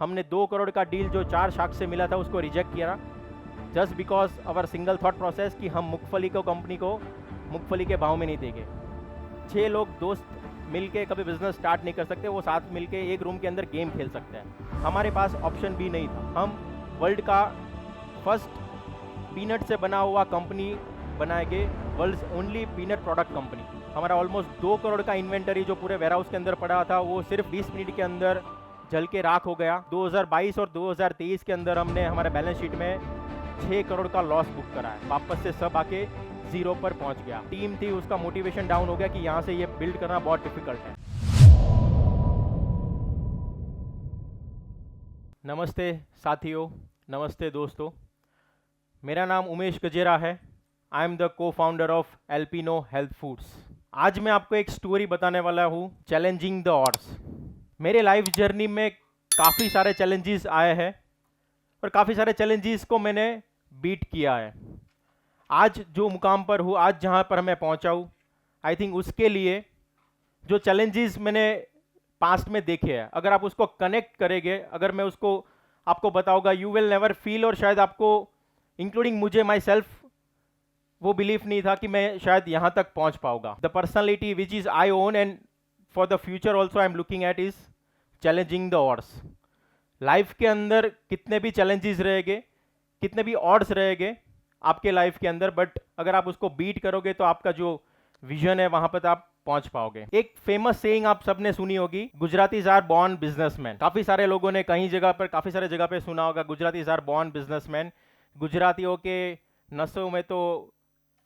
हमने 2 करोड़ का डील जो 4 शाख से मिला था उसको रिजेक्ट किया, just because our single thought process कि हम मूंगफली को कंपनी को मूंगफली के भाव में नहीं देंगे। 6 लोग दोस्त मिलके कभी बिजनेस स्टार्ट नहीं कर सकते, वो साथ मिलके एक रूम के अंदर गेम खेल सकते हैं। हमारे पास ऑप्शन भी नहीं था। हम वर्ल्ड का फर्स्ट पीनट से बना हुआ कंपनी बनाएंगे, world's only peanut product company. हमारा ऑलमोस्ट 2 करोड़ का इन्वेंटरी जो पूरे वेयरहाउस के अंदर पड़ा था वो सिर्फ 20 मिनट के अंदर जल के राख हो गया। 2022 और 2023 के अंदर हमने हमारे बैलेंस शीट में 6 करोड़ का लॉस बुक करा है। वापस से सब आके जीरो पर पहुंच गया। टीम थी, उसका मोटिवेशन डाउन हो गया कि यहाँ से ये बिल्ड करना बहुत डिफिकल्ट है। नमस्ते साथियों, नमस्ते दोस्तों, मेरा नाम उमेश गजेरा है। आई एम द को founder of Alpino health foods. आज मैं आपको एक स्टोरी बताने वाला हूँ, चैलेंजिंग द ऑड्स। मेरे लाइफ जर्नी में काफ़ी सारे चैलेंजेस आए हैं और काफ़ी सारे चैलेंजेस को मैंने बीट किया है। आज जो मुकाम पर हूँ, आज जहाँ पर मैं पहुँचा हूँ, आई थिंक उसके लिए जो चैलेंजेस मैंने पास्ट में देखे हैं, अगर आप उसको कनेक्ट करेंगे, अगर मैं उसको आपको बताऊंगा, यू विल नेवर फील, और शायद आपको इंक्लूडिंग मुझे माई सेल्फ वो बिलीफ नहीं था कि मैं शायद यहाँ तक पहुँच पाऊंगा। The personality which is I own and for the future also I am looking at is challenging the odds. Life के अंदर कितने भी चैलेंजेस रहेंगे, कितने भी ऑड्स रहेंगे आपके लाइफ के अंदर, बट अगर आप उसको बीट करोगे तो आपका जो विजन है वहां पर आप पहुंच पाओगे। एक फेमस सेइंग आप सबने सुनी होगी, गुजरातीज आर बॉर्न बिजनेसमैन। काफी सारे लोगों ने कहीं जगह पर, काफी सारे जगह पे सुना होगा, गुजरातीज आर बॉर्न बिजनेसमैन। गुजरातियों के नसों में तो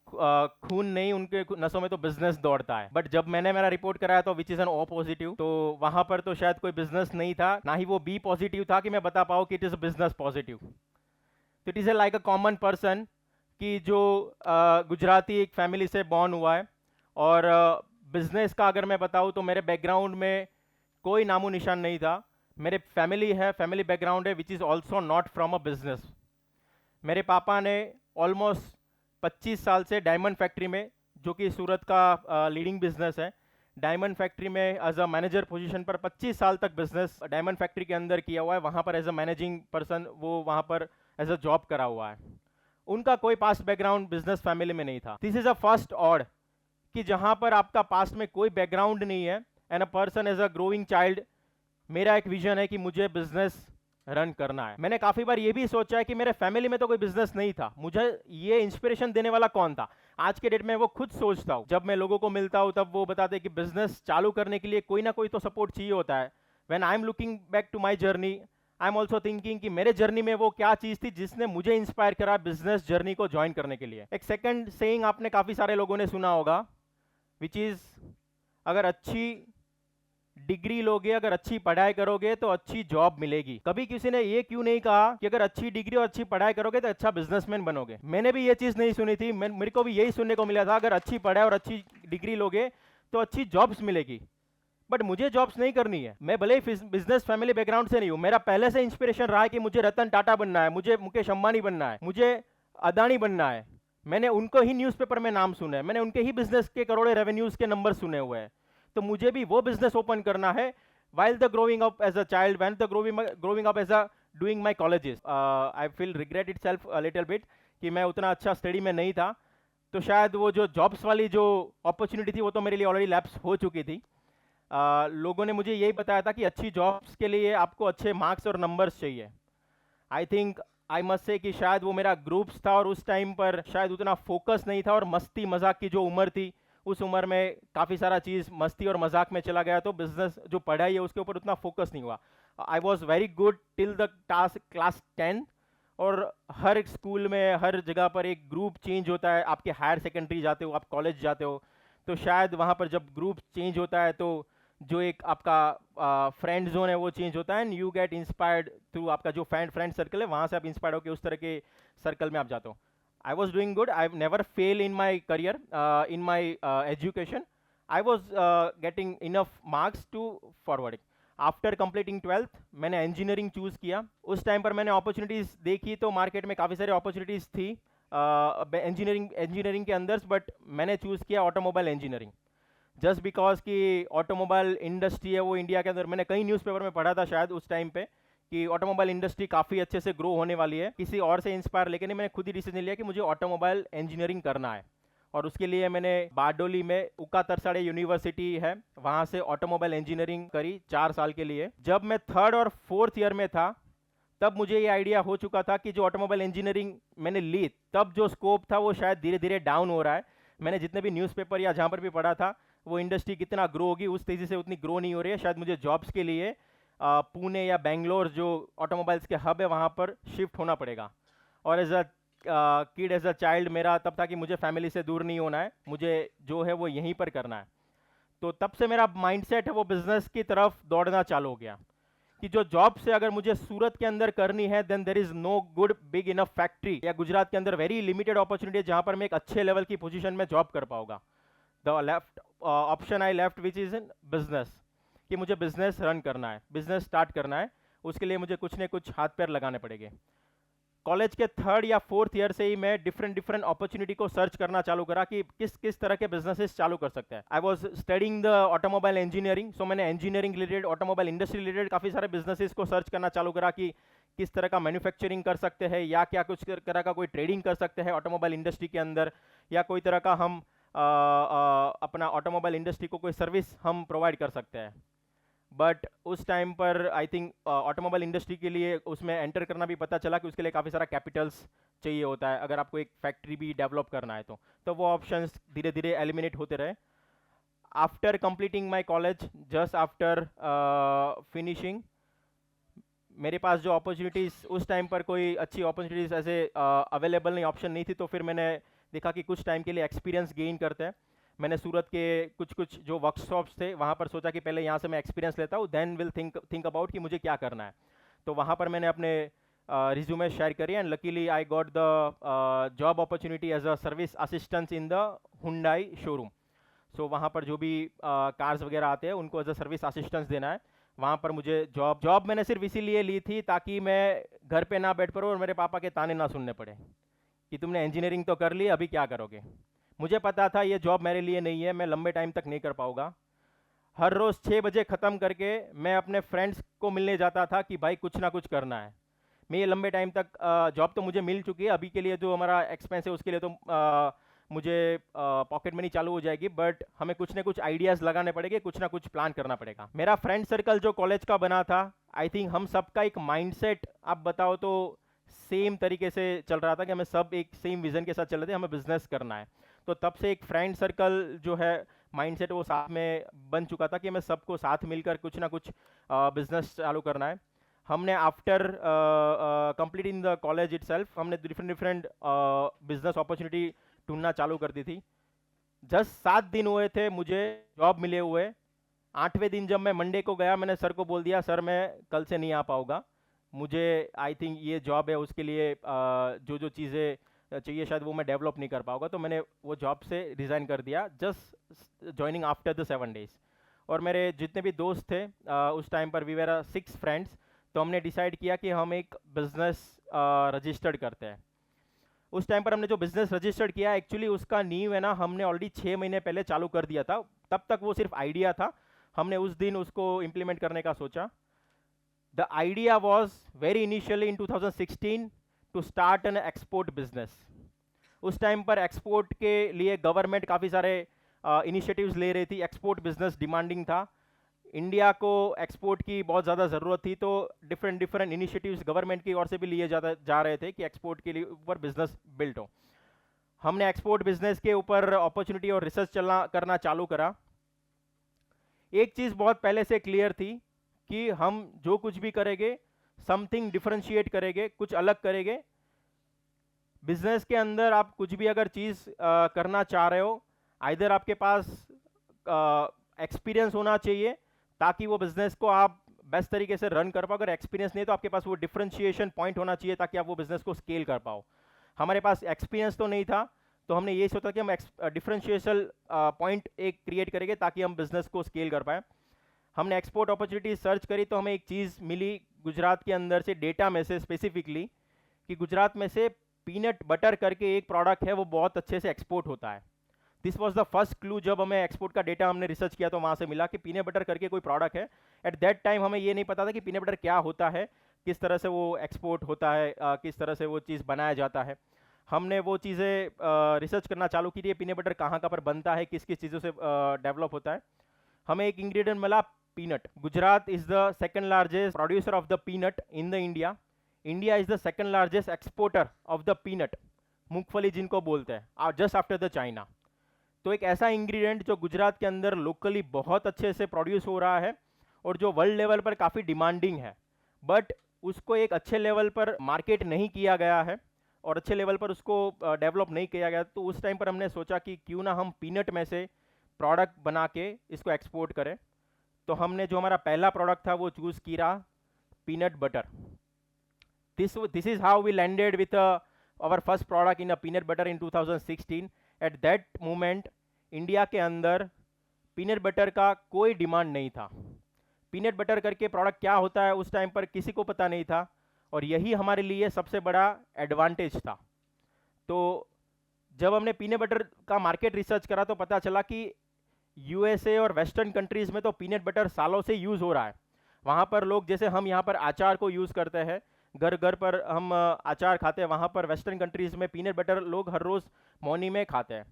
खून नहीं, उनके नसों में तो बिजनेस दौड़ता है। बट जब मैंने मेरा रिपोर्ट कराया तो which is an O positive, तो वहां पर तो शायद कोई बिजनेस नहीं था, ना ही वो बी पॉजिटिव था कि मैं बता पाऊँ कि इट इज बिजनेस पॉजिटिव। तो it is like a common person कि जो गुजराती एक फैमिली से बॉर्न हुआ है, और बिजनेस का अगर मैं बताऊँ तो मेरे बैकग्राउंड में कोई नामो निशान नहीं था। मेरे फैमिली है, फैमिली बैकग्राउंड है which is also not from a business. मेरे पापा ने ऑलमोस्ट 25 साल से डायमंड फैक्ट्री में, जो कि सूरत का लीडिंग बिजनेस है, डायमंड फैक्ट्री में एज अ मैनेजर पोजीशन पर 25 साल तक बिजनेस डायमंड फैक्ट्री के अंदर किया हुआ है। वहाँ पर एज अ मैनेजिंग पर्सन वो वहाँ पर एज अ जॉब करा हुआ है। उनका कोई पास्ट बैकग्राउंड बिजनेस फैमिली में नहीं था। This is a first odd कि जहाँ पर आपका पास्ट में कोई बैकग्राउंड नहीं है and a person as a growing child, मेरा एक विजन है कि मुझे बिजनेस रन करना है। मैंने काफी बार ये भी सोचा है कि मेरे फैमिली में तो कोई बिजनेस नहीं था, मुझे ये इंस्पिरेशन देने वाला कौन था। आज के डेट में वो खुद सोचता हूँ, जब मैं लोगों को मिलता हूँ तब वो बताते हैं कि बिजनेस चालू करने के लिए कोई ना कोई तो सपोर्ट चाहिए होता है। When I am looking back to my journey, I am also thinking कि मेरे जर्नी में वो क्या चीज़ थी जिसने मुझे इंस्पायर करा बिजनेस जर्नी को ज्वाइन करने के लिए। एक सेकंड सेइंग आपने काफ़ी सारे लोगों ने सुना होगा, विच इज़ अगर अच्छी डिग्री लोगे, अगर अच्छी पढ़ाई करोगे तो अच्छी जॉब मिलेगी। कभी किसी ने ये क्यों नहीं कहा कि अगर अच्छी डिग्री और अच्छी पढ़ाई करोगे तो अच्छा बिजनेसमैन बनोगे। मैंने भी ये चीज़ नहीं सुनी थी, मेरे को भी यही सुनने को मिला था, अगर अच्छी पढ़ाई और अच्छी डिग्री लोगे तो अच्छी जॉब्स मिलेगी। बट मुझे जॉब्स नहीं करनी है। मैं भले ही बिजनेस फैमिली बैकग्राउंड से नहीं हूँ, मेरा पहले से इंस्पिरेशन रहा है कि मुझे रतन टाटा बनना है, मुझे मुकेश अंबानी बनना है, मुझे अदानी बनना है। मैंने उनको ही न्यूज़पेपर में नाम सुना है, मैंने उनके ही बिजनेस के करोड़ों रेवेन्यूज के नंबर सुने हुए हैं, तो मुझे भी वो बिजनेस ओपन करना है। while the growing up as a child, when the growing up as a doing my colleges, I feel regret itself a little bit कि मैं उतना अच्छा स्टडी में नहीं था, तो शायद वो जो जॉब्स वाली जो अपॉर्चुनिटी थी वो तो मेरे लिए ऑलरेडी लैप्स हो चुकी थी। लोगों ने मुझे यही बताया था कि अच्छी जॉब्स के लिए आपको अच्छे मार्क्स और नंबर्स चाहिए। I think I must say कि शायद वो मेरा ग्रुप्स था और उस टाइम पर शायद उतना फोकस नहीं था, और मस्ती मजाक की जो उम्र थी उस उम्र में काफ़ी सारा चीज़ मस्ती और मजाक में चला गया, तो बिजनेस जो पढ़ाई है उसके ऊपर उतना फोकस नहीं हुआ। I was very good till the class 10, और हर एक स्कूल में हर जगह पर एक ग्रुप चेंज होता है। आपके हायर सेकेंडरी जाते हो, आप कॉलेज जाते हो, तो शायद वहाँ पर जब ग्रुप चेंज होता है तो जो एक आपका फ्रेंड जोन है वो चेंज होता है, and you get inspired through आपका जो फ्रेंड सर्कल है, वहाँ से आप इंस्पायर्ड होकर उस तरह के सर्कल में आप जाते हो। I was doing good. I've never failed in my career, in my education. I was getting enough marks to forwarding. After completing 12th मैंने इंजीनियरिंग चूज़ किया। उस टाइम पर मैंने अपॉर्चुनिटीज़ देखी तो मार्केट में काफ़ी सारी अपॉर्चुनिटीज़ थी इंजीनियरिंग के अंदर, बट मैंने चूज़ किया ऑटोमोबाइल इंजीनियरिंग, जस्ट बिकॉज कि ऑटोमोबाइल इंडस्ट्री है वो इंडिया के अंदर, मैंने कई न्यूज़पेपर में पढ़ा था शायद उस टाइम पे कि ऑटोमोबाइल इंडस्ट्री काफ़ी अच्छे से ग्रो होने वाली है, किसी और से इंस्पायर लेके नहीं, मैंने खुद ही डिसीजन लिया कि मुझे ऑटोमोबाइल इंजीनियरिंग करना है। और उसके लिए मैंने बारडोली में उका तरसाड़े यूनिवर्सिटी है, वहाँ से ऑटोमोबाइल इंजीनियरिंग करी 4 साल के लिए। जब मैं 3rd और 4th ईयर में था तब मुझे ये आइडिया हो चुका था कि जो ऑटोमोबाइल इंजीनियरिंग मैंने ली, तब जो स्कोप था वो शायद धीरे धीरे डाउन हो रहा है। मैंने जितने भी न्यूज़पेपर या जहाँ पर भी पढ़ा था, वो इंडस्ट्री कितना ग्रो होगी उस तेज़ी से उतनी ग्रो नहीं हो रही है। शायद मुझे जॉब्स के लिए पुणे या बेंगलोर जो ऑटोमोबाइल्स के हब है वहाँ पर शिफ्ट होना पड़ेगा। और as a kid, as a child, मेरा तब था कि मुझे फैमिली से दूर नहीं होना है, मुझे जो है वो यहीं पर करना है। तो तब से मेरा माइंडसेट है वो बिजनेस की तरफ दौड़ना चालू हो गया कि जो जॉब से अगर मुझे सूरत के अंदर करनी है, then there is no good big enough factory, या गुजरात के अंदर वेरी लिमिटेड अपॉर्चुनिटी है जहां पर मैं एक अच्छे लेवल की पोजीशन में जॉब कर पाऊंगा। The left option I left which is in business, कि मुझे बिजनेस रन करना है, बिजनेस स्टार्ट करना है, उसके लिए मुझे कुछ न कुछ हाथ पैर लगाने पड़ेंगे। कॉलेज के 3rd या 4th ईयर से ही मैं डिफरेंट अपॉर्चुनिटी को सर्च करना चालू करा कि किस किस तरह के बिजनेसेस चालू कर सकते हैं। I was studying the automobile engineering, so मैंने engineering related, automobile industry related काफ़ी सारे बिजनेसेस को सर्च करना चालू करा कि किस तरह का मैन्युफैक्चरिंग कर सकते हैं, या क्या कुछ तरह का कोई ट्रेडिंग कर सकते हैं ऑटोमोबाइल इंडस्ट्री के अंदर, या कोई तरह का हम अपना ऑटोमोबाइल इंडस्ट्री को कोई सर्विस हम प्रोवाइड कर सकते हैं। बट उस टाइम पर आई थिंक ऑटोमोबाइल इंडस्ट्री के लिए उसमें एंटर करना भी पता चला कि उसके लिए काफ़ी सारा कैपिटल्स चाहिए होता है अगर आपको एक फैक्ट्री भी डेवलप करना है। तो वो ऑप्शंस धीरे धीरे एलिमिनेट होते रहे। After completing my college, just after finishing, मेरे पास जो अपॉर्चुनिटीज़ उस टाइम पर कोई अच्छी अपॉर्चुनिटीज़ ऐसे अवेलेबल नहीं, ऑप्शन नहीं थी, तो फिर मैंने देखा कि कुछ टाइम के लिए एक्सपीरियंस गेन करते हैं। मैंने सूरत के कुछ जो वर्कशॉप्स थे वहाँ पर सोचा कि पहले यहाँ से मैं एक्सपीरियंस लेता हूँ, देन विल थिंक अबाउट कि मुझे क्या करना है। तो वहाँ पर मैंने अपने रिज्यूमे शेयर करी and luckily I got the job opportunity as a service assistance in the Hyundai showroom. So वहाँ पर जो भी कार्स वगैरह आते हैं उनको एज अ सर्विस असिस्टेंस देना है। वहाँ पर मुझे जॉब मैंने सिर्फ इसीलिए ली थी ताकि मैं घर पे ना बैठ पड़ूँ और मेरे पापा के ताने ना सुनने पड़े कि तुमने इंजीनियरिंग तो कर ली, अभी क्या करोगे। मुझे पता था ये जॉब मेरे लिए नहीं है, मैं लंबे टाइम तक नहीं कर पाऊंगा। हर रोज़ 6 बजे ख़त्म करके मैं अपने फ्रेंड्स को मिलने जाता था कि भाई कुछ ना कुछ करना है। मैं ये लंबे टाइम तक जॉब तो मुझे मिल चुकी है, अभी के लिए जो हमारा एक्सपेंस है उसके लिए तो मुझे पॉकेट मनी चालू हो जाएगी, बट हमें कुछ ना कुछ आइडियाज़ लगाने पड़ेंगे, कुछ ना कुछ प्लान करना पड़ेगा। मेरा फ्रेंड सर्कल जो कॉलेज का बना था, आई थिंक हम सबका एक माइंडसेट, आप बताओ तो सेम तरीके से चल रहा था कि हमें सब एक सेम विजन के साथ चल रहे थे, हमें बिजनेस करना है। तो तब से एक फ्रेंड सर्कल जो है माइंडसेट वो साथ में बन चुका था कि हमें सबको साथ मिलकर कुछ ना कुछ बिजनेस चालू करना है। हमने after completing the college itself हमने डिफरेंट बिजनेस अपॉर्चुनिटी ढूंढना चालू कर दी थी। जस्ट 7 दिन हुए थे मुझे जॉब मिले हुए। 8वें दिन जब मैं मंडे को गया, मैंने सर को बोल दिया सर मैं कल से नहीं आ पाऊँगा, मुझे आई थिंक ये जॉब है उसके लिए जो चीज़ें चाहिए शायद वो मैं डेवलप नहीं कर पाऊंगा। तो मैंने वो जॉब से रिज़ाइन कर दिया, just joining after the 7 days. और मेरे जितने भी दोस्त थे उस टाइम पर वी वर 6 फ्रेंड्स, तो हमने डिसाइड किया कि हम एक बिज़नेस रजिस्टर्ड करते हैं। उस टाइम पर हमने जो बिज़नेस रजिस्टर्ड किया, एक्चुअली उसका नींव है ना हमने ऑलरेडी 6 महीने पहले चालू कर दिया था। तब तक वो सिर्फ आइडिया था, हमने उस दिन उसको इम्प्लीमेंट करने का सोचा। The idea was very initially in 2016 to start an export business. उस टाइम पर एक्सपोर्ट के लिए गवर्नमेंट काफ़ी सारे इनिशिएटिव्स ले रही थी, एक्सपोर्ट बिजनेस डिमांडिंग था, इंडिया को एक्सपोर्ट की बहुत ज़्यादा ज़रूरत थी। तो डिफरेंट इनिशिएटिव्स गवर्नमेंट की ओर से भी लिए जा रहे थे कि एक्सपोर्ट के लिए ऊपर बिजनेस बिल्ड हो। हमने एक्सपोर्ट बिजनेस के ऊपर अपॉर्चुनिटी और रिसर्च करना चालू करा। एक चीज़ बहुत पहले से क्लियर थी कि हम जो कुछ भी करेंगे समथिंग डिफरेंशिएट करेंगे, कुछ अलग करेंगे। बिजनेस के अंदर आप कुछ भी अगर चीज़ करना चाह रहे हो, आइदर आपके पास एक्सपीरियंस होना चाहिए ताकि वो बिजनेस को आप बेस्ट तरीके से रन कर पाओ, अगर एक्सपीरियंस नहीं तो आपके पास वो डिफरेंशिएशन पॉइंट होना चाहिए ताकि आप वो बिजनेस को स्केल कर पाओ। हमारे पास एक्सपीरियंस तो नहीं था, तो हमने ये सोचा कि हम डिफरेंशिएशन पॉइंट एक क्रिएट करेंगे ताकि हम बिजनेस को स्केल कर पाए। हमने एक्सपोर्ट अपॉर्चुनिटी सर्च करी तो हमें एक चीज़ मिली गुजरात के अंदर से, डेटा में से स्पेसिफिकली, कि गुजरात में से पीनट बटर करके एक प्रोडक्ट है वो बहुत अच्छे से एक्सपोर्ट होता है। This was the first clue. जब हमें एक्सपोर्ट का डेटा हमने रिसर्च किया तो वहाँ से मिला कि पीनट बटर करके कोई प्रोडक्ट है। एट दैट टाइम हमें ये नहीं पता था कि पीनट बटर क्या होता है, किस तरह से वो एक्सपोर्ट होता है, किस तरह से वो चीज़ बनाया जाता है। हमने वो चीज़ें रिसर्च करना चालू की थी, पीनट बटर कहाँ कहाँ पर बनता है, किस किस चीज़ों से डेवलप होता है। हमें एक इंग्रेडिएंट मिला, peanut. Gujarat is the second largest producer of the peanut in the India. India is the second largest exporter of the peanut, मूंगफली जिनको बोलते हैं, जस्ट आफ्टर द चाइना। तो एक ऐसा इंग्रेडिएंट जो गुजरात के अंदर लोकली बहुत अच्छे से प्रोड्यूस हो रहा है और जो वर्ल्ड लेवल पर काफ़ी डिमांडिंग है, बट उसको एक अच्छे लेवल पर मार्केट नहीं किया गया है और अच्छे लेवल पर उसको डेवलप नहीं किया गया। तो उस टाइम पर हमने सोचा कि क्यों ना हम पीनट में से प्रोडक्ट बना के इसको एक्सपोर्ट करें। तो हमने जो हमारा पहला प्रोडक्ट था वो चूज़ किया peanut butter. This is how we landed with our first product in a peanut butter in 2016. At that moment India के अंदर पीनट बटर का कोई डिमांड नहीं था। पीनट बटर करके प्रोडक्ट क्या होता है उस टाइम पर किसी को पता नहीं था, और यही हमारे लिए सबसे बड़ा एडवांटेज था। तो जब हमने पीनट बटर का मार्केट रिसर्च करा तो पता चला कि यूएसए और वेस्टर्न कंट्रीज़ में तो पीनट बटर सालों से यूज़ हो रहा है। वहाँ पर लोग, जैसे हम यहाँ पर अचार को यूज़ करते हैं, घर घर पर हम अचार खाते हैं, वहाँ पर वेस्टर्न कंट्रीज़ में पीनट बटर लोग हर रोज़ मॉर्निंग में खाते हैं।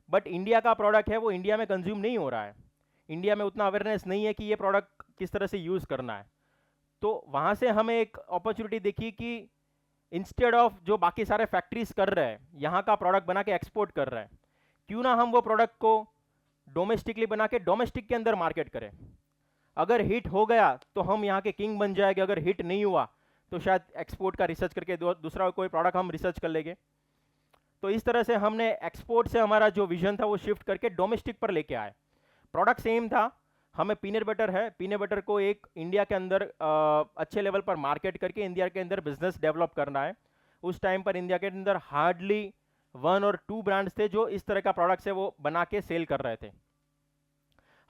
बट इंडिया का प्रोडक्ट है वो इंडिया में कंज्यूम नहीं हो रहा है। इंडिया में उतना अवेयरनेस नहीं है कि ये प्रोडक्ट किस तरह से यूज़ करना है। तो वहाँ से हमें एक अपॉर्चुनिटी देखी कि इंस्टेड ऑफ जो बाकी सारे फैक्ट्रीज कर रहे हैं, यहाँ का प्रोडक्ट बना के एक्सपोर्ट कर रहे हैं, क्यों ना हम वो प्रोडक्ट को डोमेस्टिकली बना के डोमेस्टिक के अंदर मार्केट करें। अगर हिट हो गया तो हम यहाँ के किंग बन जाएंगे, अगर हिट नहीं हुआ तो शायद एक्सपोर्ट का रिसर्च करके दूसरा कोई प्रोडक्ट हम रिसर्च कर लेंगे। तो इस तरह से हमने एक्सपोर्ट से हमारा जो विजन था वो शिफ्ट करके डोमेस्टिक पर लेके आए। प्रोडक्ट सेम था, हमें पीनट बटर है, पीनट बटर को एक इंडिया के अंदर अच्छे लेवल पर मार्केट करके इंडिया के अंदर बिजनेस डेवलप करना है। उस टाइम पर इंडिया के अंदर हार्डली 1 और 2 ब्रांड्स थे जो इस तरह का प्रोडक्ट से वो बना के सेल कर रहे थे।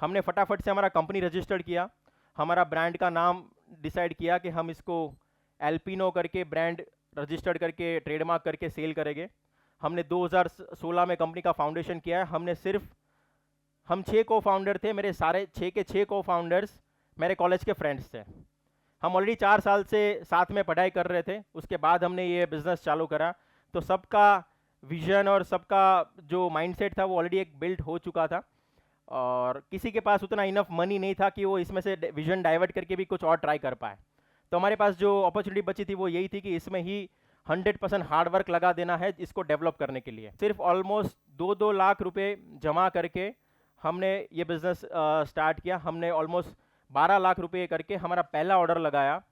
हमने फटाफट से हमारा कंपनी रजिस्टर्ड किया, हमारा ब्रांड का नाम डिसाइड किया कि हम इसको एल्पिनो करके ब्रांड रजिस्टर्ड करके ट्रेडमार्क करके सेल करेंगे। हमने 2016 में कंपनी का फाउंडेशन किया है। हम 6 को फाउंडर थे, मेरे सारे 6 के 6 को फाउंडर्स मेरे कॉलेज के फ्रेंड्स थे। हम ऑलरेडी 4 साल से साथ में पढ़ाई कर रहे थे, उसके बाद हमने ये बिज़नेस चालू करा। तो सबका विजन और सबका जो माइंडसेट था वो ऑलरेडी एक बिल्ड हो चुका था, और किसी के पास उतना इनफ मनी नहीं था कि वो इसमें से विजन डाइवर्ट करके भी कुछ और ट्राई कर पाए। तो हमारे पास जो अपॉर्चुनिटी बची थी वो यही थी कि इसमें ही 100% हार्डवर्क लगा देना है इसको डेवलप करने के लिए। सिर्फ ऑलमोस्ट 2-2 लाख रुपए जमा करके हमने ये बिज़नेस स्टार्ट किया। हमने ऑलमोस्ट 12 लाख रुपए करके हमारा पहला ऑर्डर लगाया।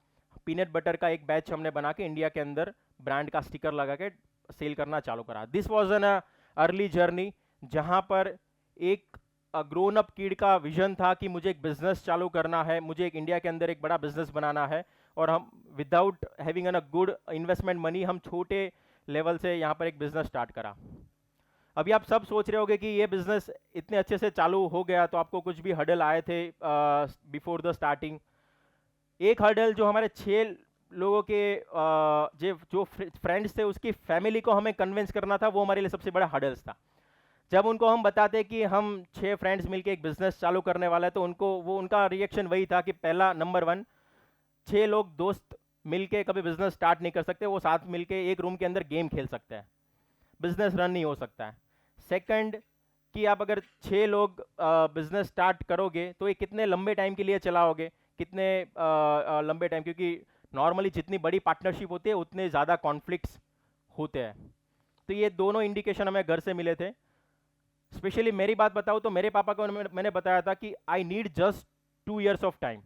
पीनट बटर का एक बैच हमने बना के इंडिया के अंदर ब्रांड का स्टिकर लगा के सेल करना चालू करा। This was an early journey, जहाँ पर एक ग्रोन अप किड का विजन था कि मुझे एक बिजनेस चालू करना है, मुझे एक इंडिया के अंदर एक बड़ा बिजनेस बनाना है, और हम without having a good investment money हम छोटे लेवल से यहाँ पर एक बिजनेस स्टार्ट करा। अभी आप सब सोच रहे होंगे कि ये बिजनेस इतने अच्छे से चालू हो गया तो आपको कुछ भी हर्डल आए थे बिफोर द स्टार्टिंग। एक हर्डल जो हमारे 6 लोगों के जो फ्रेंड्स थे उसकी फैमिली को हमें कन्विंस करना था, वो हमारे लिए सबसे बड़ा हर्डल्स था। जब उनको हम बताते कि हम 6 फ्रेंड्स मिलके एक बिजनेस चालू करने वाला है तो उनका रिएक्शन वही था कि पहला नंबर 1, 6 लोग दोस्त मिलके कभी बिजनेस स्टार्ट नहीं कर सकते, वो साथ मिलके एक रूम के अंदर गेम खेल सकते हैं, बिजनेस रन नहीं हो सकता है। सेकंड कि आप अगर 6 लोग बिजनेस स्टार्ट करोगे तो ये कितने लंबे टाइम के लिए चलाओगे, कितने लंबे टाइम, क्योंकि नॉर्मली जितनी बड़ी पार्टनरशिप होती है उतने ज़्यादा कॉन्फ्लिक्ट्स होते हैं। तो ये दोनों इंडिकेशन हमें घर से मिले थे। स्पेशली मेरी बात बताऊँ तो मेरे पापा को मैंने बताया था कि I need just 2 years of time.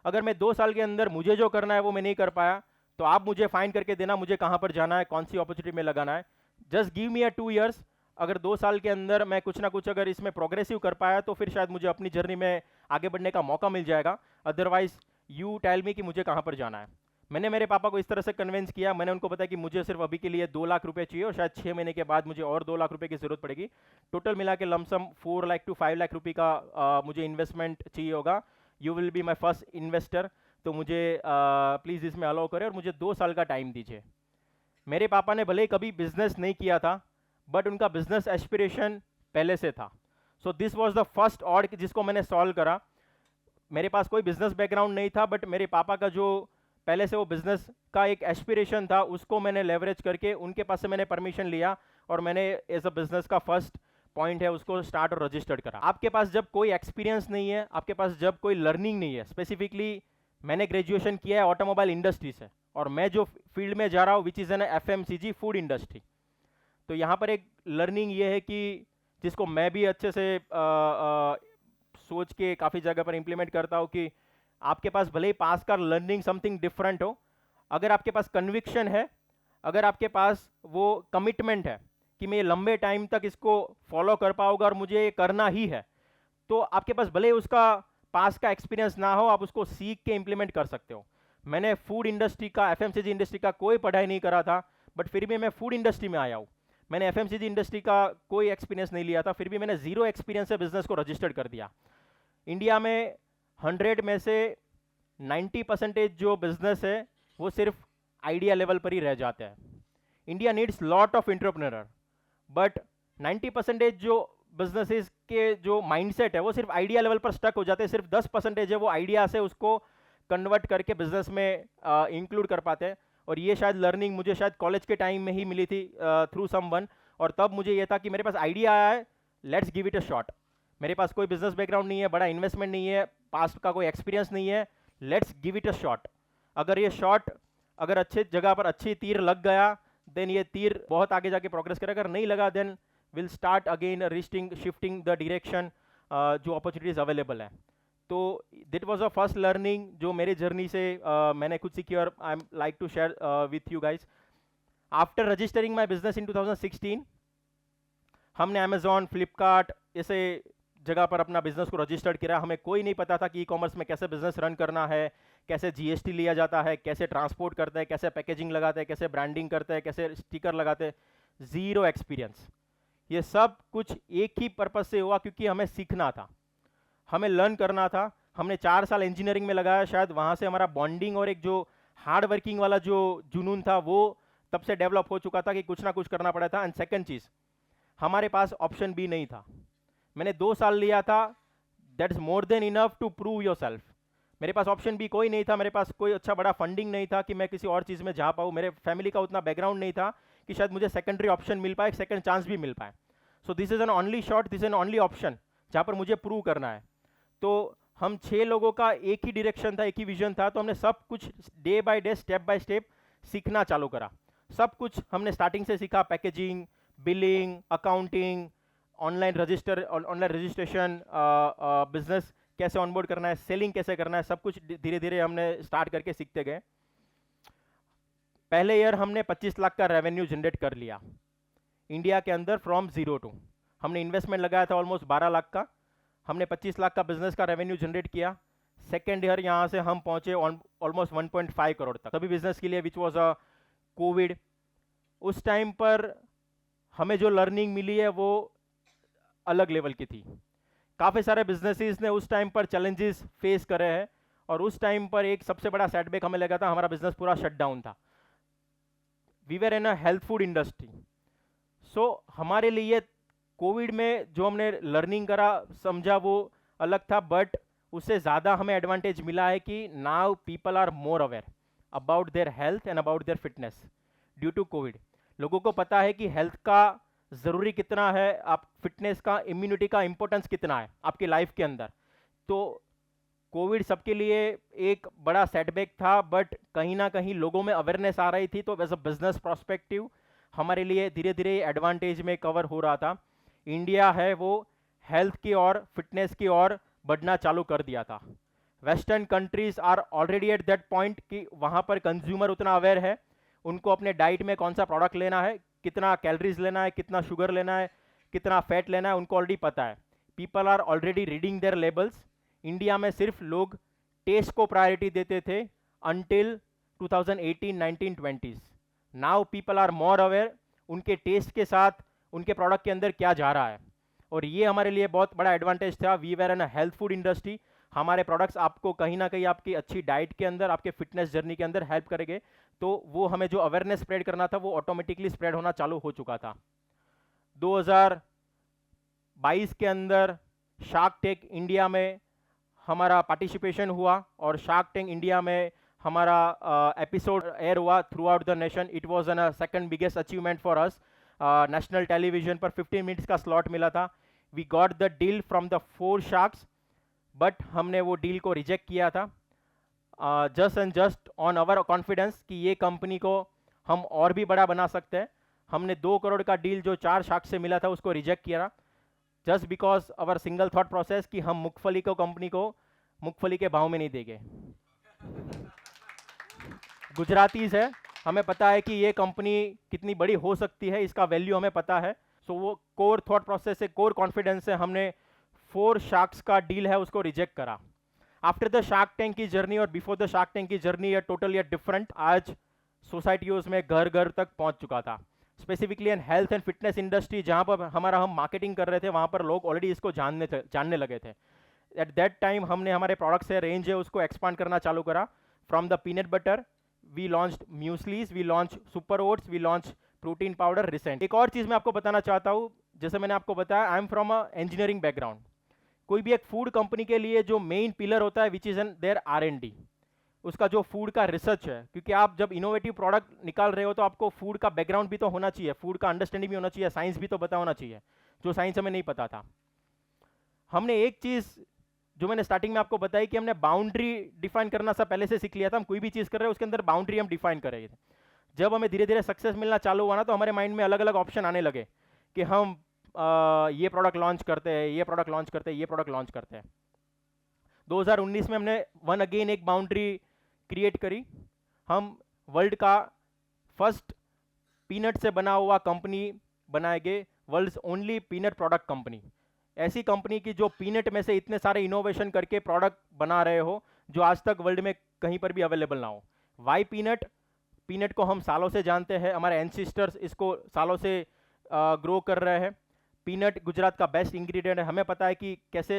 अगर मैं 2 साल के अंदर मुझे जो करना है वो मैं नहीं कर पाया तो आप मुझे फाइंड करके देना मुझे कहाँ पर जाना है, कौन सी अपॉर्चुनिटी में लगाना है। Just give me 2 years। अगर 2 साल के अंदर मैं कुछ ना कुछ अगर इसमें प्रोग्रेसिव कर पाया तो फिर शायद मुझे अपनी जर्नी में आगे बढ़ने का मौका मिल जाएगा। अदरवाइज यू टेल मी कि मुझे कहाँ पर जाना है। मैंने मेरे पापा को इस तरह से कन्विंस किया। मैंने उनको बताया कि मुझे सिर्फ अभी के लिए 2 लाख रुपए चाहिए और शायद 6 महीने के बाद मुझे और 2 लाख रुपए की जरूरत पड़ेगी। टोटल मिला के लमसम 4 लाख टू 5 लाख रुपए का मुझे इन्वेस्टमेंट चाहिए होगा। You will be my first investor, तो मुझे प्लीज़ इसमें अलाउ करें और मुझे 2 साल का टाइम दीजिए। मेरे पापा ने भले ही कभी बिजनेस नहीं किया था बट उनका बिजनेस एस्पिरेशन पहले से था। So this was the first odd जिसको मैंने सॉल्व करा। मेरे पास कोई बिजनेस बैकग्राउंड नहीं था बट मेरे पापा का जो पहले से वो बिजनेस का एक एस्पिरेशन था, उसको मैंने लेवरेज करके उनके पास से मैंने परमिशन लिया और मैंने एज अ बिजनेस का फर्स्ट पॉइंट है उसको स्टार्ट और रजिस्टर्ड करा। आपके पास जब कोई एक्सपीरियंस नहीं है, आपके पास जब कोई लर्निंग नहीं है, स्पेसिफिकली मैंने ग्रेजुएशन किया है ऑटोमोबाइल इंडस्ट्री से और मैं जो फील्ड में जा रहा हूँ which is an FMCG food industry, तो यहाँ पर एक लर्निंग ये है कि जिसको मैं भी अच्छे से सोच के काफ़ी जगह पर इंप्लीमेंट करता हूँ कि आपके पास भले ही पास का लर्निंग समथिंग डिफरेंट हो, अगर आपके पास कन्विक्शन है, अगर आपके पास वो कमिटमेंट है कि मैं लंबे टाइम तक इसको फॉलो कर पाऊंगा और मुझे ये करना ही है, तो आपके पास भले उसका पास का एक्सपीरियंस ना हो, आप उसको सीख के इंप्लीमेंट कर सकते हो। मैंने फूड इंडस्ट्री का, एफएमसीजी इंडस्ट्री का कोई पढ़ाई नहीं करा था, बट फिर भी मैं फूड इंडस्ट्री में आया हूँ। मैंने एफएमसीजी इंडस्ट्री का कोई एक्सपीरियंस नहीं लिया था, फिर भी मैंने जीरो एक्सपीरियंस से बिजनेस को रजिस्टर्ड कर दिया। इंडिया में 100 में से 90% जो बिजनेस है वो सिर्फ आइडिया लेवल पर ही रह जाते हैं। India needs lot of entrepreneur, but 90% जो बिजनेसेस के जो माइंडसेट है वो सिर्फ आइडिया लेवल पर स्टक हो जाते हैं। सिर्फ 10% है वो आइडिया से उसको कन्वर्ट करके बिजनेस में इंक्लूड कर पाते हैं। और ये शायद लर्निंग मुझे शायद कॉलेज के टाइम में ही मिली थी थ्रू समवन, और तब मुझे ये था कि मेरे पास आइडिया आया है, let's give it a shot. मेरे पास कोई बिजनेस बैकग्राउंड नहीं है, बड़ा इन्वेस्टमेंट नहीं है, पास्ट का कोई एक्सपीरियंस नहीं है, let's give it a shot. अगर ये शॉट अगर अच्छे जगह पर अच्छी तीर लग गया देन ये तीर बहुत आगे जाके प्रोग्रेस करेगा, अगर नहीं लगा then will start again resting shifting the direction जो अपॉर्चुनिटीज अवेलेबल है। तो that was a first learning जो मेरे जर्नी से मैंने कुछ सीखी और I am like to share with you guys. After registering my business in 2016 हमने अमेजॉन, फ्लिपकार्ट ऐसे जगह पर अपना बिजनेस को रजिस्टर्ड किया। हमें कोई नहीं पता था कि ई कॉमर्स में कैसे बिजनेस रन करना है, कैसे जीएसटी लिया जाता है, कैसे ट्रांसपोर्ट करते हैं, कैसे पैकेजिंग लगाते हैं, कैसे ब्रांडिंग करते हैं, कैसे स्टिकर लगाते हैं। Zero experience. ये सब कुछ एक ही पर्पज़ से हुआ क्योंकि हमें सीखना था, हमें लर्न करना था। हमने 4 साल इंजीनियरिंग में लगाया, शायद वहाँ से हमारा बॉन्डिंग और एक जो हार्ड वर्किंग वाला जो जुनून था वो तब से डेवलप हो चुका था कि कुछ ना कुछ करना पड़ा था। एंड सेकंड चीज़, हमारे पास ऑप्शन भी नहीं था। मैंने 2 साल लिया था, that is more than enough to prove your सेल्फ। मेरे पास ऑप्शन भी कोई नहीं था, मेरे पास कोई अच्छा बड़ा फंडिंग नहीं था कि मैं किसी और चीज़ में जा पाऊँ, मेरे फैमिली का उतना बैकग्राउंड नहीं था कि शायद मुझे सेकेंडरी ऑप्शन मिल पाए, सेकेंड चांस भी मिल पाए। So this is an only shot, this is an only option जहाँ पर मुझे प्रूव करना है। तो हम 6 लोगों का एक ही डायरेक्शन था, एक ही विजन था, तो हमने सब कुछ day by day, step by step सीखना चालू करा। सब कुछ हमने स्टार्टिंग से सीखा, packaging, billing, accounting, online registration, business कैसे ऑनबोर्ड करना है, सेलिंग कैसे करना है, सब कुछ धीरे धीरे हमने स्टार्ट करके सीखते गए। पहले ईयर हमने 25 लाख का रेवेन्यू जनरेट कर लिया इंडिया के अंदर फ्रॉम जीरो टू। हमने इन्वेस्टमेंट लगाया था ऑलमोस्ट 12 लाख का, हमने 25 लाख का बिजनेस का रेवेन्यू जनरेट किया। सेकेंड ईयर यहाँ से हम पहुँचे ऑलमोस्ट 1.5 करोड़ तक, तभी बिजनेस के लिए, विच वॉज अ कोविड। उस टाइम पर हमें जो लर्निंग मिली है वो अलग लेवल की थी। काफ़ी सारे बिजनेसेस ने उस टाइम पर चैलेंजेस फेस करे हैं और उस टाइम पर एक सबसे बड़ा सेटबैक हमें लगा था, हमारा बिजनेस पूरा शट डाउन था। We were in a health food industry. So हमारे लिए कोविड में जो हमने लर्निंग करा, समझा, वो अलग था, बट उससे ज़्यादा हमें एडवांटेज मिला है कि now people are more aware about their health and about their fitness due to Covid. लोगों को पता है कि हेल्थ का ज़रूरी कितना है, आप फिटनेस का, इम्यूनिटी का इंपॉर्टेंस कितना है आपकी लाइफ के अंदर। तो कोविड सबके लिए एक बड़ा सेटबैक था, बट कहीं ना कहीं लोगों में अवेयरनेस आ रही थी, तो एज अ बिजनेस प्रोस्पेक्टिव हमारे लिए धीरे धीरे एडवांटेज में कवर हो रहा था। इंडिया है वो हेल्थ की और फिटनेस की ओर बढ़ना चालू कर दिया था। Western countries are already at that point कि वहाँ पर कंज्यूमर उतना अवेयर है, उनको अपने डाइट में कौन सा प्रोडक्ट लेना है, कितना कैलोरीज लेना है, कितना शुगर लेना है, कितना फैट लेना है, उनको ऑलरेडी पता है। People are already reading their labels. India में सिर्फ लोग टेस्ट को प्रायोरिटी देते थे until 2018, 19, 20s। Now people are more aware, उनके टेस्ट के साथ उनके प्रोडक्ट के अंदर क्या जा रहा है, और ये हमारे लिए बहुत बड़ा एडवांटेज था। We were in a health food industry. हमारे प्रोडक्ट्स आपको कहीं ना कहीं आपकी अच्छी डाइट के अंदर, आपके फिटनेस जर्नी के अंदर हेल्प करेंगे, तो वो हमें जो अवेयरनेस स्प्रेड करना था वो ऑटोमेटिकली स्प्रेड होना चालू हो चुका था। 2022 के अंदर शार्क टैंक इंडिया में हमारा पार्टिसिपेशन हुआ और शार्क टैंक इंडिया में हमारा एपिसोड एयर हुआ throughout the nation, it was an second biggest achievement for us. National television पर 15 मिनट्स का स्लॉट मिला था। We got the deal from the 4 sharks, but हमने वो डील को रिजेक्ट किया था just and just on our confidence कि ये कंपनी को हम और भी बड़ा बना सकते हैं। हमने 2 करोड़ का डील जो 4 शार्क से मिला था उसको रिजेक्ट किया, just because our single thought process कि हम मूंगफली को कंपनी को मूंगफली के भाव में नहीं देंगे। गुजरातीज है, हमें पता है कि ये कंपनी कितनी बड़ी हो सकती है, इसका वैल्यू हमें पता है। सो वो कोर थॉट प्रोसेस से, कोर कॉन्फिडेंस से हमने 4 शार्क्स का डील है उसको रिजेक्ट करा। आफ्टर द शार्क टैंक की जर्नी और बिफोर द शार्क टैंक की जर्नी ये टोटली डिफरेंट। आज सोसाइटियों में घर घर तक पहुंच चुका था। Specifically in health and fitness industry जहां पर हम मार्केटिंग कर रहे थे, वहां पर लोग ऑलरेडी इसको जानने लगे थे। एट दैट टाइम हमने हमारे प्रोडक्ट्स है, रेंज है, उसको एक्सपांड करना चालू करा। From the peanut butter we launched mueslis, we launch super oats, we launch protein powder recent. एक और चीज़ मैं आपको बताना चाहता हूँ, जैसे मैंने आपको बताया, I am from a engineering background. कोई भी एक फूड कंपनी के लिए जो मेन पिलर होता है which is an there R&D, उसका जो फूड का रिसर्च है, क्योंकि आप जब इनोवेटिव प्रोडक्ट निकाल रहे हो तो आपको फूड का बैकग्राउंड भी तो होना चाहिए, फूड का अंडरस्टैंडिंग भी होना चाहिए, साइंस भी तो पता होना चाहिए, जो साइंस हमें नहीं पता था। हमने एक चीज़ जो मैंने स्टार्टिंग में आपको बताई कि हमने बाउंड्री डिफाइन करना सा पहले से सीख लिया था। हम कोई भी चीज़ कर रहे हैं उसके अंदर बाउंड्री हम डिफाइन कर रहे थे। जब हमें धीरे धीरे सक्सेस मिलना चालू हुआ ना, तो हमारे माइंड में अलग अलग ऑप्शन आने लगे कि हम ये प्रोडक्ट लॉन्च करते हैं, ये प्रोडक्ट लॉन्च करते हैं, ये प्रोडक्ट लॉन्च करते हैं। 2019 में हमने वन अगेन एक बाउंड्री क्रिएट करी। हम वर्ल्ड का फर्स्ट पीनट से बना हुआ कंपनी बनाएंगे, world's only peanut product company. ऐसी कंपनी की जो पीनट में से इतने सारे इनोवेशन करके प्रोडक्ट बना रहे हो जो आज तक वर्ल्ड में कहीं पर भी अवेलेबल ना हो। Y peanut? पीनट को हम सालों से जानते हैं, हमारे एंसेस्टर्स इसको सालों से ग्रो कर रहे हैं। पीनट गुजरात का बेस्ट इंग्रेडिएंट है। हमें पता है कि कैसे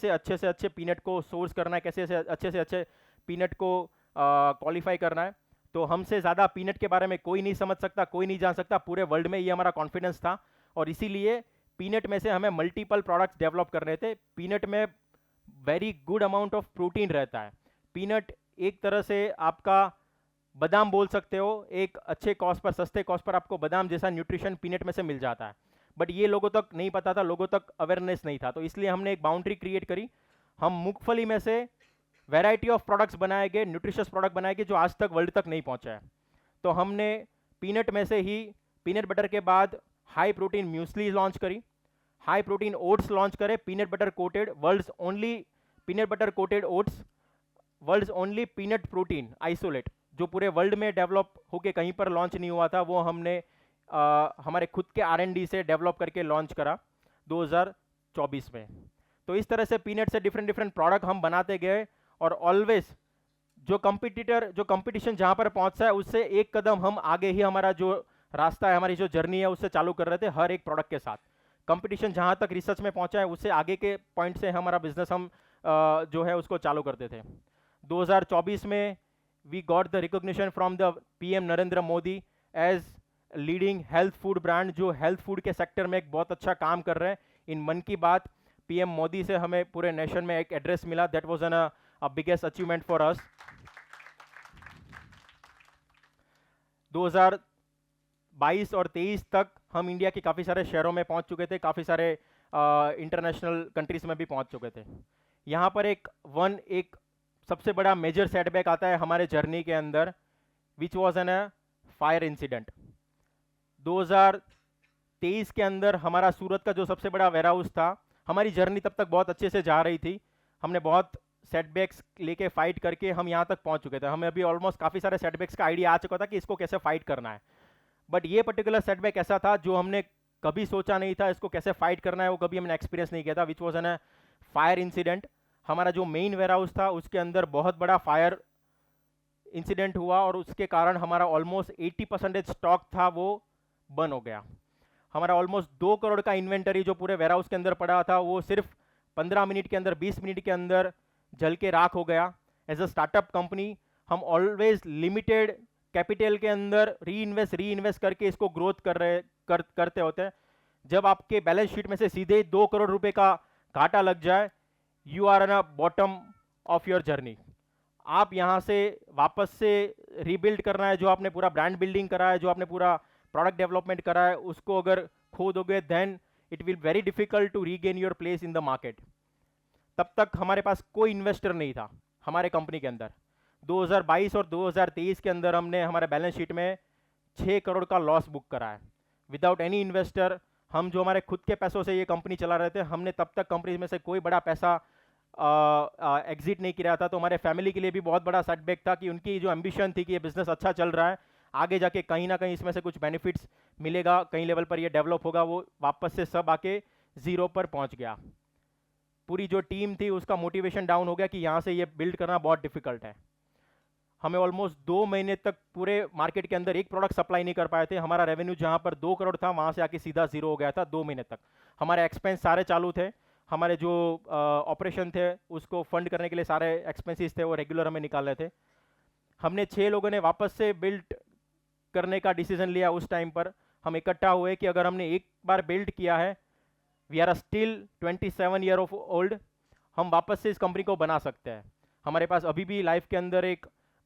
अच्छे से अच्छे पीनट को सोर्स करना है, कैसे से अच्छे पीनट को क्वालिफाई करना है। तो हमसे ज़्यादा पीनट के बारे में कोई नहीं समझ सकता, कोई नहीं जान सकता पूरे वर्ल्ड में, ये हमारा कॉन्फिडेंस था। और इसीलिए पीनट में से हमें मल्टीपल प्रोडक्ट्स डेवलप करने थे। पीनट में very good amount of protein रहता है। पीनट एक तरह से आपका बादाम बोल सकते हो, एक अच्छे कॉस्ट पर, सस्ते कॉस्ट पर आपको बादाम जैसा न्यूट्रिशन पीनट में से मिल जाता है। बट ये लोगों तक नहीं पता था, लोगों तक अवेयरनेस नहीं था, तो इसलिए हमने एक बाउंड्री क्रिएट करी। हम मूंगफली में से वैरायटी ऑफ प्रोडक्ट्स बनाए गए, न्यूट्रिशियस प्रोडक्ट बनाए गए जो आज तक वर्ल्ड तक नहीं पहुंचा है। तो हमने पीनट में से ही पीनट बटर के बाद हाई प्रोटीन म्यूसली लॉन्च करी, हाई प्रोटीन ओट्स लॉन्च करे, peanut butter coated, world's only peanut butter coated oats, world's only peanut protein isolate, जो पूरे वर्ल्ड में डेवलप होके कहीं पर लॉन्च नहीं हुआ था, वो हमने हमारे खुद के R&D से डेवलप करके लॉन्च करा 2024 में। तो इस तरह से पीनट से डिफरेंट डिफरेंट प्रोडक्ट हम बनाते गए, और ऑलवेज जो कंपटीशन जहाँ पर पहुँचता है उससे एक कदम हम आगे ही हमारा जो रास्ता है, हमारी जो जर्नी है उससे चालू कर रहे थे हर एक प्रोडक्ट के साथ। कंपटीशन जहाँ तक रिसर्च में पहुँचा है उससे आगे के पॉइंट से हमारा बिजनेस हम जो है उसको चालू करते थे। 2024 में we got the recognition from the PM Narendra Modi as leading health food brand, जो हेल्थ फूड के सेक्टर में एक बहुत अच्छा काम कर रहे हैं। इन मन की बात PM मोदी से हमें पूरे नेशन में एक एड्रेस मिला, that was an a biggest achievement for अस। 2022 और 23 तक हम इंडिया के काफ़ी सारे शहरों में पहुंच चुके थे, काफ़ी सारे इंटरनेशनल कंट्रीज में भी पहुंच चुके थे। यहाँ पर एक सबसे बड़ा मेजर सेटबैक आता है हमारे जर्नी के अंदर, which was an fire incident. 2023 के अंदर हमारा सूरत का जो सबसे बड़ा वेयर हाउस था, हमारी जर्नी तब तक बहुत अच्छे से जा रही थी, हमने बहुत सेटबैक्स लेके फाइट करके हम यहाँ तक पहुँच चुके थे। हमें अभी ऑलमोस्ट काफ़ी सारे सेटबैक्स का आइडिया आ चुका था कि इसको कैसे फाइट करना है। बट ये पर्टिकुलर सेटबैक ऐसा था जो हमने कभी सोचा नहीं था, इसको कैसे फाइट करना है वो कभी हमने एक्सपीरियंस नहीं किया था, which was an fire incident. हमारा जो मेन वेयर हाउस था उसके अंदर बहुत बड़ा फायर इंसिडेंट हुआ, और उसके कारण हमारा ऑलमोस्ट 80% स्टॉक था वो बर्न हो गया। हमारा ऑलमोस्ट 2 करोड़ का इन्वेंटरी जो पूरे वेयर हाउस के अंदर पड़ा था वो सिर्फ 15 मिनट के अंदर, 20 मिनट के अंदर जल के राख हो गया। एज अ स्टार्टअप कंपनी हम ऑलवेज लिमिटेड कैपिटल के अंदर री इन्वेस्ट करके इसको ग्रोथ करते होते हैं। जब आपके बैलेंस शीट में से सीधे 2 करोड़ रुपए का घाटा लग जाए, you are an a bottom of your journey. आप यहाँ से वापस से रीबिल्ड करना है, जो आपने पूरा ब्रांड बिल्डिंग करा है, जो आपने पूरा प्रोडक्ट डेवलपमेंट करा है, उसको अगर खो दोगे then it will very difficult to regain your place in the market. तब तक हमारे पास कोई इन्वेस्टर नहीं था हमारे कंपनी के अंदर। 2022 और 2023 के अंदर हमने हमारे बैलेंस शीट में 6 करोड़ का लॉस बुक करा है विदाउट एनी इन्वेस्टर। हम जो हमारे खुद के पैसों से ये कंपनी चला रहे थे, हमने तब तक कंपनी में से कोई बड़ा पैसा एग्जिट नहीं किया था। तो हमारे फैमिली के लिए भी बहुत बड़ा सेटबैक था कि उनकी जो एम्बिशन थी कि ये बिजनेस अच्छा चल रहा है, आगे जाके कहीं ना कहीं इसमें से कुछ बेनिफिट्स मिलेगा, कहीं लेवल पर ये डेवलप होगा, वो वापस से सब आके जीरो पर पहुंच गया। पूरी जो टीम थी उसका मोटिवेशन डाउन हो गया कि यहाँ से ये बिल्ड करना बहुत डिफिकल्ट है। हमें ऑलमोस्ट 2 महीने तक पूरे मार्केट के अंदर एक प्रोडक्ट सप्लाई नहीं कर पाए थे। हमारा रेवेन्यू जहाँ पर 2 करोड़ था वहाँ से आके सीधा जीरो हो गया था 2 महीने तक। हमारे एक्सपेंस सारे चालू थे, हमारे जो ऑपरेशन थे उसको फंड करने के लिए सारे एक्सपेंसेस थे वो रेगुलर हमें निकालने थे। हमने 6 लोगों ने वापस से बिल्ड करने का डिसीजन लिया। उस टाइम पर हम इकट्ठा हुए कि अगर हमने एक बार बिल्ड किया है, we are still 27 year of old, हम वापस से इस कंपनी को बना सकते हैं। हमारे पास अभी भी लाइफ के अंदर एक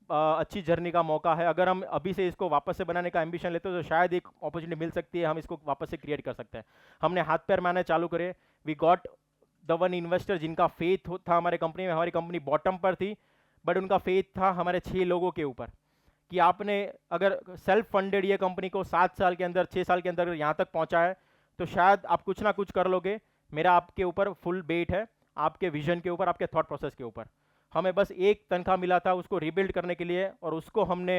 अच्छी जर्नी का मौका है। अगर हम अभी से इसको वापस से बनाने का एम्बिशन लेते हैं तो शायद एक अपॉर्चुनिटी मिल सकती है, हम इसको वापस से क्रिएट कर सकते हैं। हमने हाथ पैर मारने चालू करे। We got the one investor जिनका फेथ था हमारे कंपनी में। हमारी कंपनी बॉटम पर थी बट उनका फेथ था हमारे 6 लोगों के ऊपर कि आपने अगर सेल्फ फंडेड ये कंपनी को 7 साल के अंदर 6 साल के अंदर यहाँ तक पहुँचा है तो शायद आप कुछ ना कुछ कर लोगे। मेरा आपके ऊपर फुल बेट है, आपके विजन के ऊपर, आपके थॉट प्रोसेस के ऊपर। हमें बस एक तनख्वाह मिला था उसको रीबिल्ड करने के लिए और उसको हमने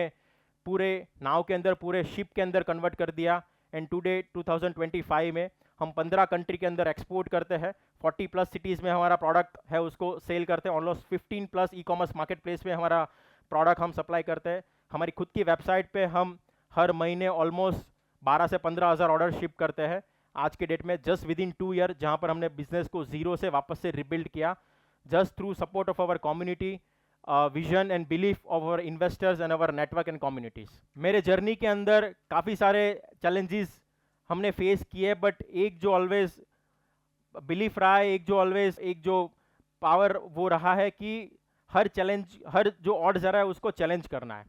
पूरे नाव के अंदर, पूरे शिप के अंदर कन्वर्ट कर दिया। एंड टुडे 2025 में हम 15 कंट्री के अंदर एक्सपोर्ट करते हैं। 40 प्लस सिटीज़ में हमारा प्रोडक्ट है उसको सेल करते हैं। Almost 15 plus e commerce market place में हमारा प्रोडक्ट हम सप्लाई करते हैं। हमारी खुद की वेबसाइट पे हम हर महीने ऑलमोस्ट 12 से 15 हज़ार ऑर्डर शिप करते हैं आज के डेट में, जस्ट विद इन 2 ईयर, जहाँ पर हमने बिजनेस को जीरो से वापस से रिबिल्ड किया just through support of our community, vision and belief of our investors and our network and communities. मेरे जर्नी के अंदर काफ़ी सारे चैलेंजेस हमने फेस किए बट एक जो ऑलवेज बिलीफ रहा है, एक जो पावर वो रहा है कि हर चैलेंज, हर जो ऑड्स आ रहा है उसको चैलेंज करना है।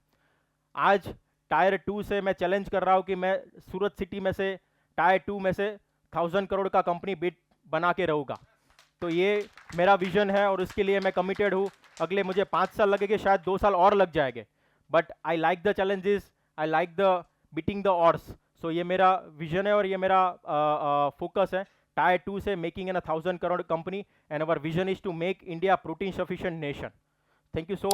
आज टायर 2 से मैं चैलेंज कर रहा हूँ कि मैं सूरत सिटी में से टायर 2 में से 1000 करोड़ का कंपनी बिट बना के रहूँगा। तो ये मेरा विजन है और उसके लिए मैं कमिटेड हूँ। अगले मुझे 5 साल लगेंगे, शायद 2 साल और लग जाएंगे, but I like the challenges, I like the beating the odds. So ये मेरा विजन है और ये मेरा फोकस है। टायर 2 से making an 1000 crore company and our vision is to make India protein sufficient nation. Thank you so